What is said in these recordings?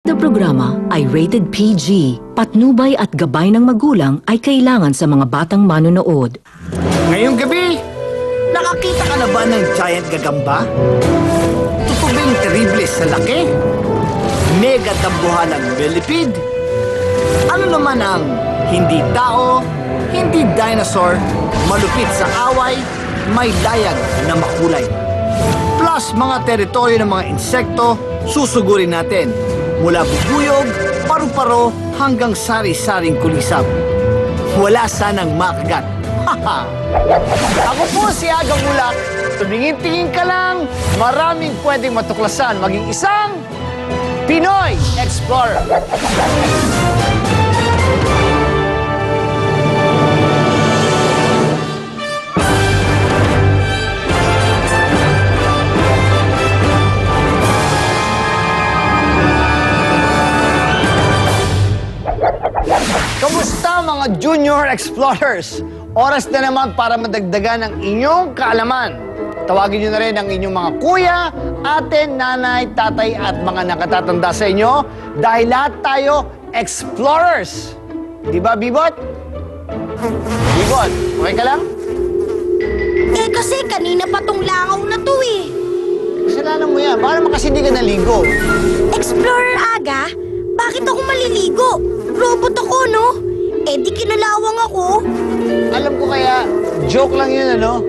Na programa ay rated PG. Patnubay at gabay ng magulang ay kailangan sa mga batang manonood. Ngayong gabi, nakakita ka na ba ng giant gagamba? Tutubing terrible sa laki? Mega dambuhalang millipede? Ano naman ang hindi tao, hindi dinosaur, malupit sa away, may layag na makulay? Plus mga teritoryo ng mga insekto, susugurin natin. Mula bubuyog, paru-paro, hanggang sari-saring kulisap. Wala sanang makagat. Haha! Ako po si Aga Mulak. Tumingin-tingin ka lang, maraming pwedeng matuklasan maging isang Pinoy Explorer. Kamusta mga Junior Explorers? Oras na naman para madagdagan ang inyong kaalaman. Tawagin nyo na rin ang inyong mga kuya, ate, nanay, tatay at mga nakatatanda sa inyo dahil lahat tayo explorers. Di ba, Bibot? Bibot, okay ka lang? Eh kasi kanina pa tong langaw na to eh. Kasalanan mo yan. Baka naman kasi hindi ka naligo. Explorer Aga, bakit ako maliligo? Robot ako, no? Eh di kinalawang ako. Alam ko kaya, joke lang yun, ano?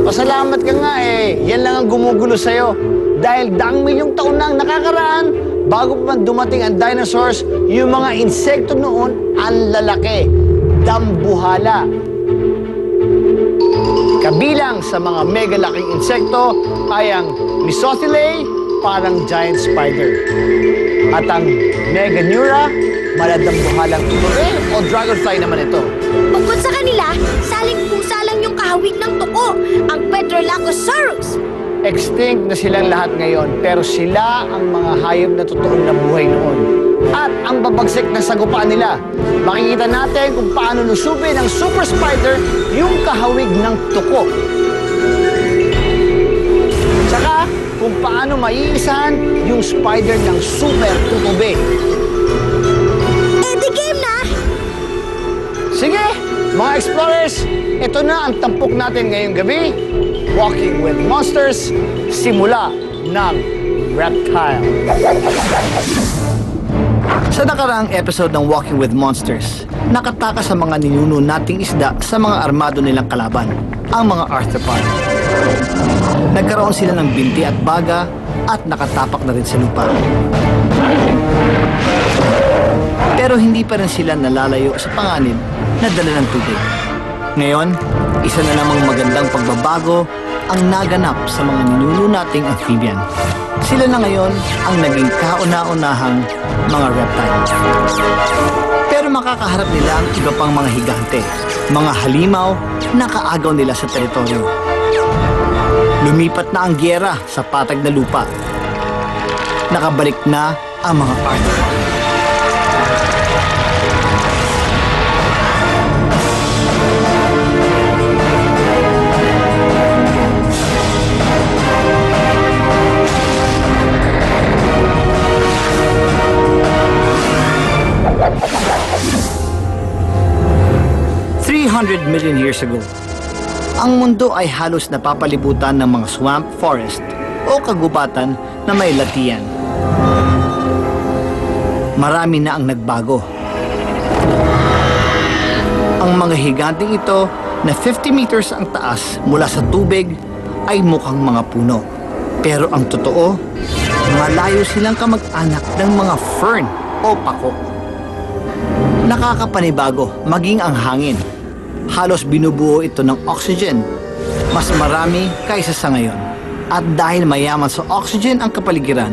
Pasalamat ka nga eh. Yan lang ang gumugulo sa'yo. Dahil daang milyong taon na ang nakakaraan, bago pa man dumating ang dinosaurs, yung mga insekto noon, ang lalaki. Dambuhala. Kabilang sa mga mega laking insekto ay ang Mesothelea, parang giant spider. At ang Meganeura, maladambuhalang tuloy o dragonfly naman ito. Bukod sa kanila, saling pusa lang yung kahawig ng tuko, ang Pedrolacosaurus. Extinct na silang lahat ngayon, pero sila ang mga hayop na totoong nabuhay noon. At ang babagsik na sagupaan nila. Makikita natin kung paano lusubin ng super spider yung kahawig ng tuko. Tsaka kung paano maiisahan yung spider ng super tutube. Eh di game na! Sige, mga explorers, ito na ang tampok natin ngayong gabi. Walking with Monsters, simula ng reptile. Sa nakaraang episode ng Walking with Monsters, nakatakas sa mga ninuno nating isda sa mga armado nilang kalaban, ang mga arthropod. Nagkaroon sila ng binti at baga at nakatapak na rin sa lupa. Pero hindi pa rin sila nalalayo sa panganib na dala ng tubig. Ngayon, isa na namang magandang pagbabago ang naganap sa mga ninuno nating amphibian. Sila na ngayon ang naging kauna-unahang mga reptile. Pero makakaharap nila ang iba pang mga higante, mga halimaw na kaagaw nila sa teritoryo. Lumipat na ang gyera sa patag na lupa. Nakabalik na ang mga arthropod. Million years ago, ang mundo ay halos napapalibutan ng mga swamp forest o kagubatan na may latian. Marami na ang nagbago. Ang mga higanteng ito na 50 meters ang taas mula sa tubig ay mukhang mga puno. Pero ang totoo, malayo silang kamag-anak ng mga fern o pako. Nakakapanibago maging ang hangin. Halos binubuo ito ng oxygen. Mas marami kaysa sa ngayon. At dahil mayaman sa oxygen ang kapaligiran,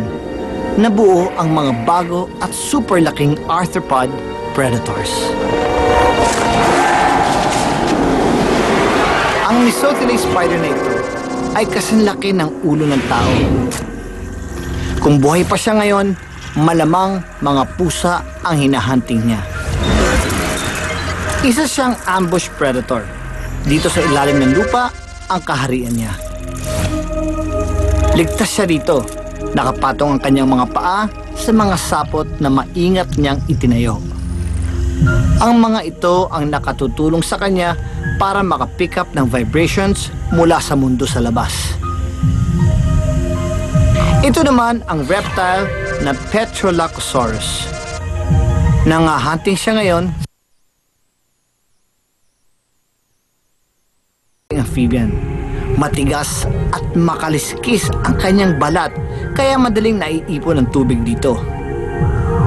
nabuo ang mga bago at super laking arthropod predators. Ang Mesothelea spider na ito ay kasinlaki ng ulo ng tao. Kung buhay pa siya ngayon, malamang mga pusa ang hinahunting niya. Isa siyang ambush predator. Dito sa ilalim ng lupa, ang kaharian niya. Ligtas siya dito Nakapatong ang kanyang mga paa sa mga sapot na maingat niyang itinayo. Ang mga ito ang nakatutulong sa kanya para makapick up ng vibrations mula sa mundo sa labas. Ito naman ang reptile na Petrolacosaurus. Nangahunting siya ngayon amphibian. Matigas at makaliskis ang kanyang balat kaya madaling naiipon ng tubig dito.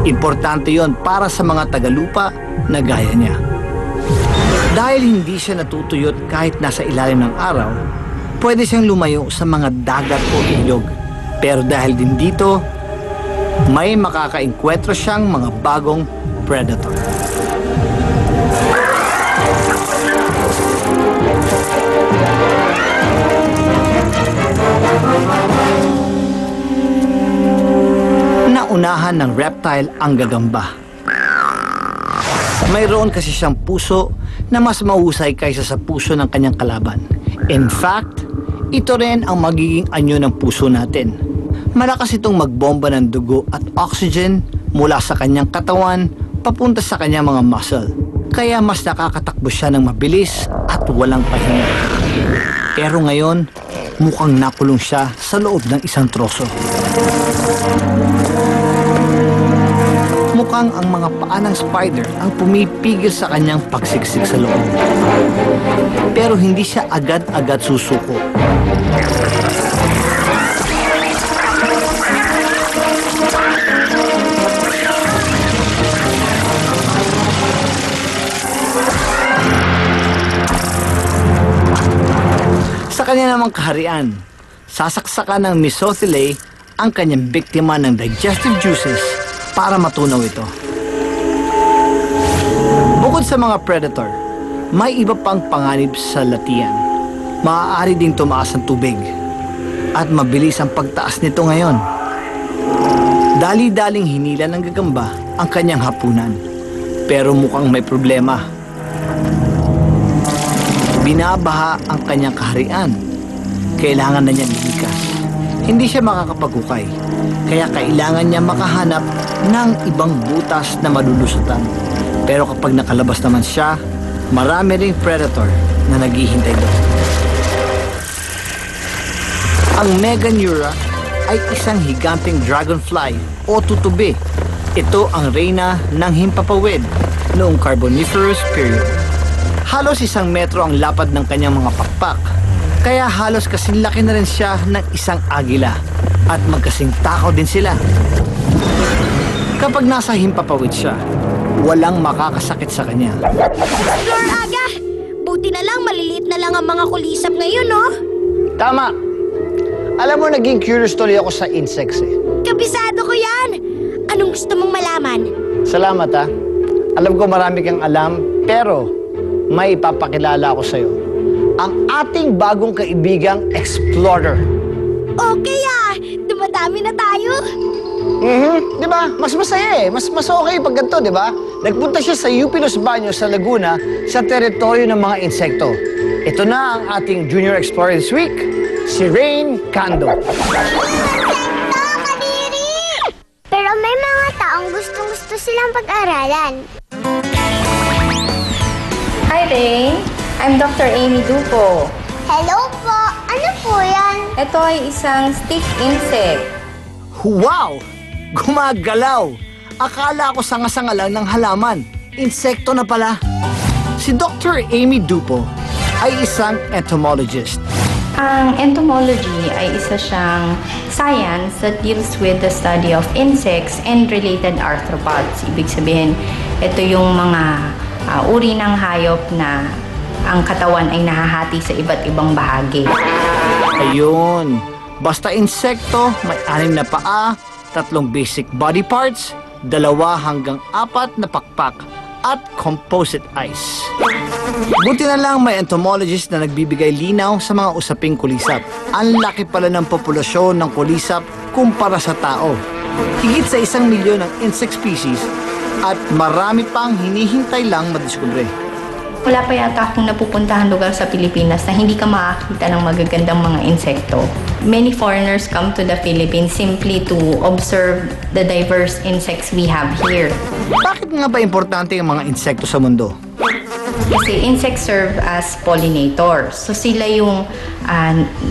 Importante yon para sa mga tagalupa na gaya niya. Dahil hindi siya natutuyot kahit nasa ilalim ng araw, pwede siyang lumayo sa mga dagat o ilog. Pero dahil din dito, may makakaengkwentro siyang mga bagong predator. Naunahan ng reptile ang gagamba. Mayroon kasi siyang puso na mas mahusay kaysa sa puso ng kanyang kalaban. In fact, ito rin ang magiging anyo ng puso natin. Malakas itong magbomba ng dugo at oxygen mula sa kanyang katawan papunta sa kanyang mga muscle. Kaya mas nakakatakbo siya ng mabilis at walang pahinga. Pero ngayon, mukhang nakulong siya sa loob ng isang troso. Mukhang ang mga paa ng spider ang pumipigil sa kanyang pagsiksik sa loob. Pero hindi siya agad-agad susuko. Sa kanya namang kaharian, sasaksakan ng Mesothelae ang kanyang biktima ng digestive juices para matunaw ito. Bukod sa mga predator, may iba pang panganib sa latian. Maaari ding tumaas ang tubig at mabilis ang pagtaas nito ngayon. Dali-daling hinila ng gagamba ang kanyang hapunan, pero mukhang may problema. Binabaha ang kanyang kaharian. Kailangan na niya lumikas. Hindi siya makakapaghukay, kaya kailangan niya makahanap ng ibang butas na malulusutan. Pero kapag nakalabas naman siya, marami ring predator na naghihintay doon. Ang Meganeura ay isang higanting dragonfly o tutubi. Ito ang reyna ng himpapawid noong Carboniferous period. Halos 1 metro ang lapad ng kanyang mga pakpak, kaya halos kasing laki na rin siya ng isang agila at magkasing takaw din sila. Kapag nasa himpapawid siya, walang makakasakit sa kanya. Lord Aga, buti na lang maliliit na lang ang mga kulisap ngayon, no? Tama! Alam mo, naging curious tuloy ako sa insects eh. Kabisado ko yan! Anong gusto mong malaman? Salamat ha. Alam ko marami kang alam, pero may ipapakilala ako sa'yo. Ang ating bagong kaibigang explorer. Okay dumadami na tayo. Di ba? Mas masaya eh. Mas okay pag ganito, di ba? Nagpunta siya sa UP Los Baños sa Laguna sa teritoryo ng mga insekto. Ito na ang ating Junior Explorer this week, si Rain Cando. Pero may mga taong gustong-gusto silang pag-aralan. Hi, Rain. I'm Dr. Amy Dupo. Hello po! Ano po yan? Ito ay isang stick insect. Wow! Gumagalaw! Akala ko sanga-sanga lang ng halaman. Insekto na pala. Si Dr. Amy Dupo ay isang entomologist. Ang entomology ay isa siyang science that deals with the study of insects and related arthropods. Ibig sabihin, ito yung mga uri ng hayop na ang katawan ay nahahati sa iba't ibang bahagi. Ayun. Basta insekto, may 6 na paa, 3 basic body parts, 2 hanggang 4 na pakpak, at composite eyes. Buti na lang may entomologist na nagbibigay linaw sa mga usaping kulisap. Ang laki pala ng populasyon ng kulisap kumpara sa tao. Higit sa 1 milyon ng insect species at marami pang hinihintay lang madiskubre. Wala pa yata akong napupuntahan lugar sa Pilipinas na hindi ka makakita ng magagandang mga insekto. Many foreigners come to the Philippines simply to observe the diverse insects we have here. Bakit nga ba importante ang mga insekto sa mundo? Kasi insects serve as pollinators. So sila yung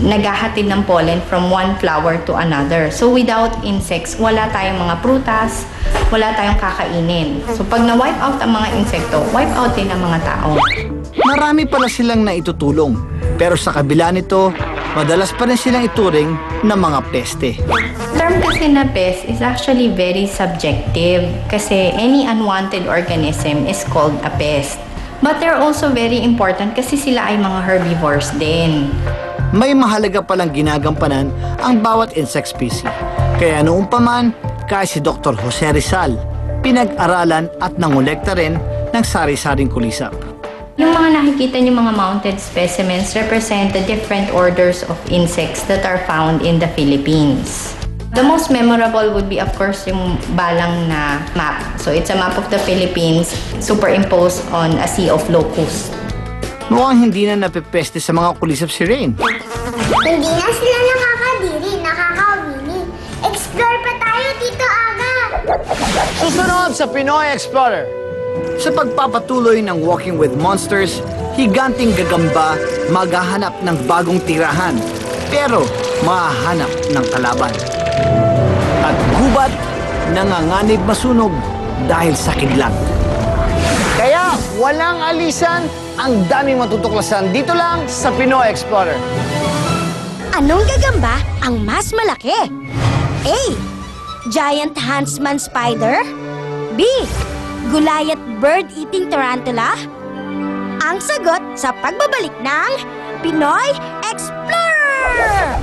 naghahatid ng pollen from one flower to another. So without insects, wala tayong mga prutas, wala tayong kakainin. So pag na-wipe out ang mga insekto, wipe out din ang mga tao. Marami pala silang naitutulong. Pero sa kabila nito, madalas pa rin silang ituring na mga peste. Term kasi na pest is actually very subjective kasi any unwanted organism is called a pest. But they're also very important kasi sila ay mga herbivores din. May mahalaga palang ginagampanan ang bawat insect species. Kaya noong paman, kaya si Dr. Jose Rizal, pinag-aralan at nangolekta rin ng sari-saring kulisap. Yung mga nakikita niyo mga mounted specimens represent the different orders of insects that are found in the Philippines. The most memorable would be, of course, yung balang na map. So it's a map of the Philippines superimposed on a sea of locusts. Mukhang hindi na napipeste sa mga kulisap si Rain. Hindi na sila nakakadiri, nakakawili. Explore pa tayo, Tito Aga! Susunod sa Pinoy Explorer. Sa pagpapatuloy ng Walking with Monsters, higanting gagamba maghahanap ng bagong tirahan, pero mahahanap ng kalaban. At gubat nanganganib masunog dahil sa kidlat. Kaya walang alisan, ang daming matutuklasan dito lang sa Pinoy Explorer. Anong gagamba ang mas malaki? A. Giant huntsman spider? B. Goliath bird-eating tarantula? Ang sagot sa pagbabalik ng Pinoy Explorer!